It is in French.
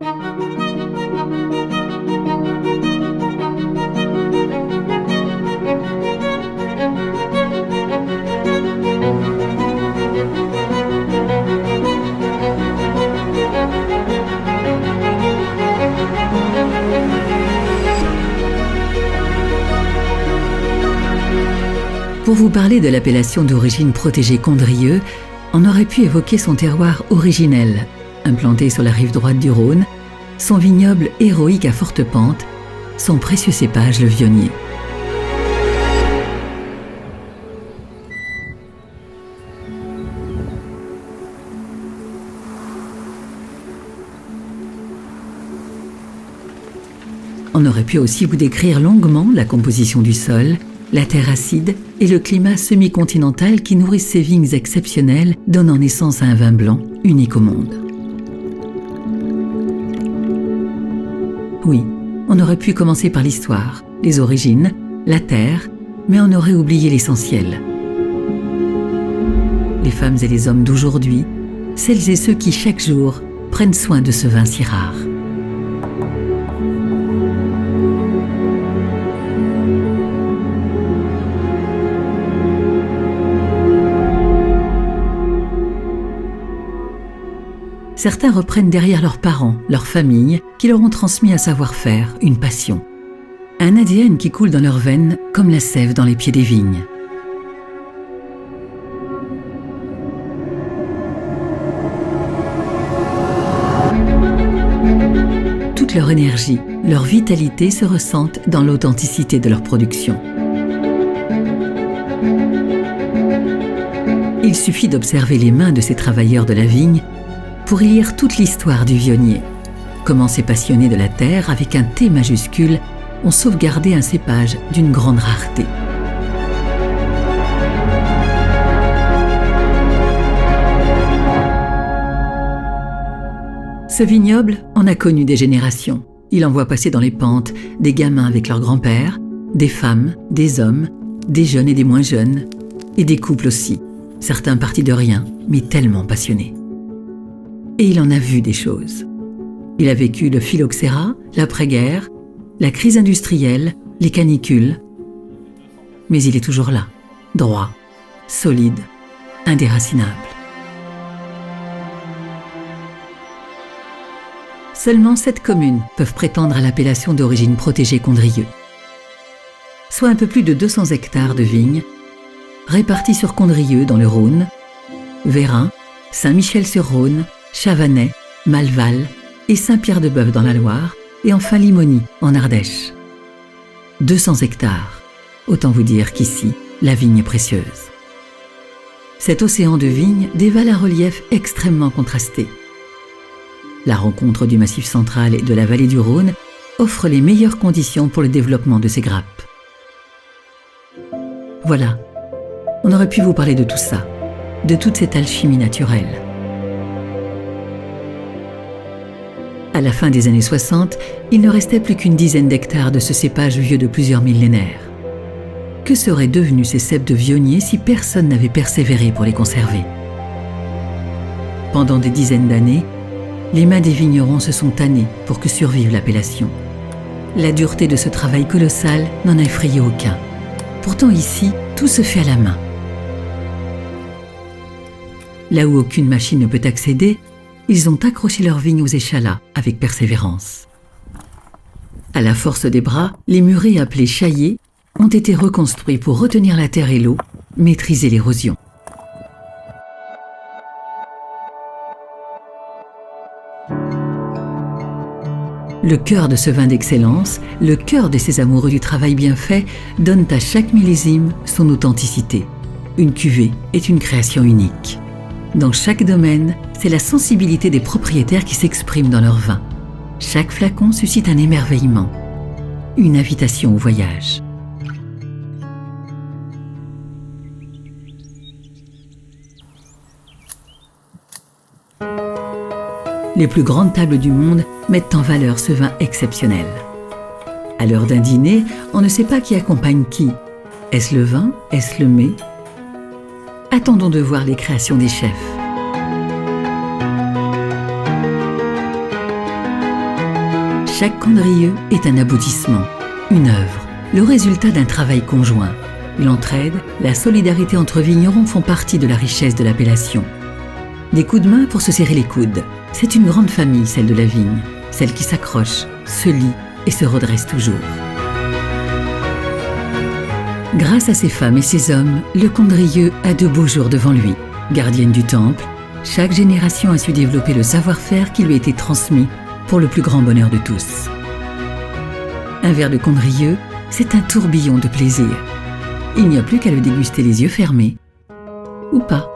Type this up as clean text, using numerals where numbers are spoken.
Pour vous parler de l'appellation d'origine protégée Condrieu, on aurait pu évoquer son terroir originel, implanté sur la rive droite du Rhône, son vignoble héroïque à forte pente, son précieux cépage, le Vionnier. On aurait pu aussi vous décrire longuement la composition du sol, la terre acide et le climat semi-continental qui nourrissent ces vignes exceptionnelles, donnant naissance à un vin blanc unique au monde. Oui, on aurait pu commencer par l'histoire, les origines, la terre, mais on aurait oublié l'essentiel. Les femmes et les hommes d'aujourd'hui, celles et ceux qui chaque jour prennent soin de ce vin si rare. Certains reprennent derrière leurs parents, leur famille, qui leur ont transmis un savoir-faire, une passion. Un ADN qui coule dans leurs veines comme la sève dans les pieds des vignes. Toute leur énergie, leur vitalité se ressentent dans l'authenticité de leur production. Il suffit d'observer les mains de ces travailleurs de la vigne pour y lire toute l'histoire du Vionnier. Comment ces passionnés de la terre, avec un T majuscule, ont sauvegardé un cépage d'une grande rareté. Ce vignoble en a connu des générations. Il en voit passer dans les pentes des gamins avec leur grand-père, des femmes, des hommes, des jeunes et des moins jeunes, et des couples aussi, certains partis de rien, mais tellement passionnés. Et il en a vu des choses. Il a vécu le phylloxéra, l'après-guerre, la crise industrielle, les canicules. Mais il est toujours là, droit, solide, indéracinable. Seulement 7 communes peuvent prétendre à l'appellation d'origine protégée Condrieu, soit un peu plus de 200 hectares de vignes, répartis sur Condrieu dans le Rhône, Vérin, Saint-Michel-sur-Rhône, Chavanais, Malval et Saint-Pierre-de-Bœuf dans la Loire, et enfin Limony en Ardèche. 200 hectares, autant vous dire qu'ici, la vigne est précieuse. Cet océan de vignes dévale un relief extrêmement contrasté. La rencontre du Massif central et de la vallée du Rhône offre les meilleures conditions pour le développement de ces grappes. Voilà, on aurait pu vous parler de tout ça, de toute cette alchimie naturelle. À la fin des années 60, il ne restait plus qu'une dizaine d'hectares de ce cépage vieux de plusieurs millénaires. Que seraient devenus ces ceps de Vionnier si personne n'avait persévéré pour les conserver? Pendant des dizaines d'années, les mains des vignerons se sont tannées pour que survive l'appellation. La dureté de ce travail colossal n'en a effrayé aucun. Pourtant ici, tout se fait à la main. Là où aucune machine ne peut accéder, ils ont accroché leurs vignes aux échalas avec persévérance. À la force des bras, les murets appelés chaillés ont été reconstruits pour retenir la terre et l'eau, maîtriser l'érosion. Le cœur de ce vin d'excellence, le cœur de ces amoureux du travail bien fait, donne à chaque millésime son authenticité. Une cuvée est une création unique. Dans chaque domaine, c'est la sensibilité des propriétaires qui s'exprime dans leur vin. Chaque flacon suscite un émerveillement, une invitation au voyage. Les plus grandes tables du monde mettent en valeur ce vin exceptionnel. À l'heure d'un dîner, on ne sait pas qui accompagne qui. Est-ce le vin? Est-ce le mets? Attendons de voir les créations des chefs. Chaque Condrieu est un aboutissement, une œuvre, le résultat d'un travail conjoint. L'entraide, la solidarité entre vignerons font partie de la richesse de l'appellation. Des coups de main pour se serrer les coudes. C'est une grande famille, celle de la vigne, celle qui s'accroche, se lie et se redresse toujours. Grâce à ces femmes et ces hommes, le Condrieu a de beaux jours devant lui. Gardienne du temple, chaque génération a su développer le savoir-faire qui lui a été transmis pour le plus grand bonheur de tous. Un verre de Condrieu, c'est un tourbillon de plaisir. Il n'y a plus qu'à le déguster les yeux fermés, ou pas.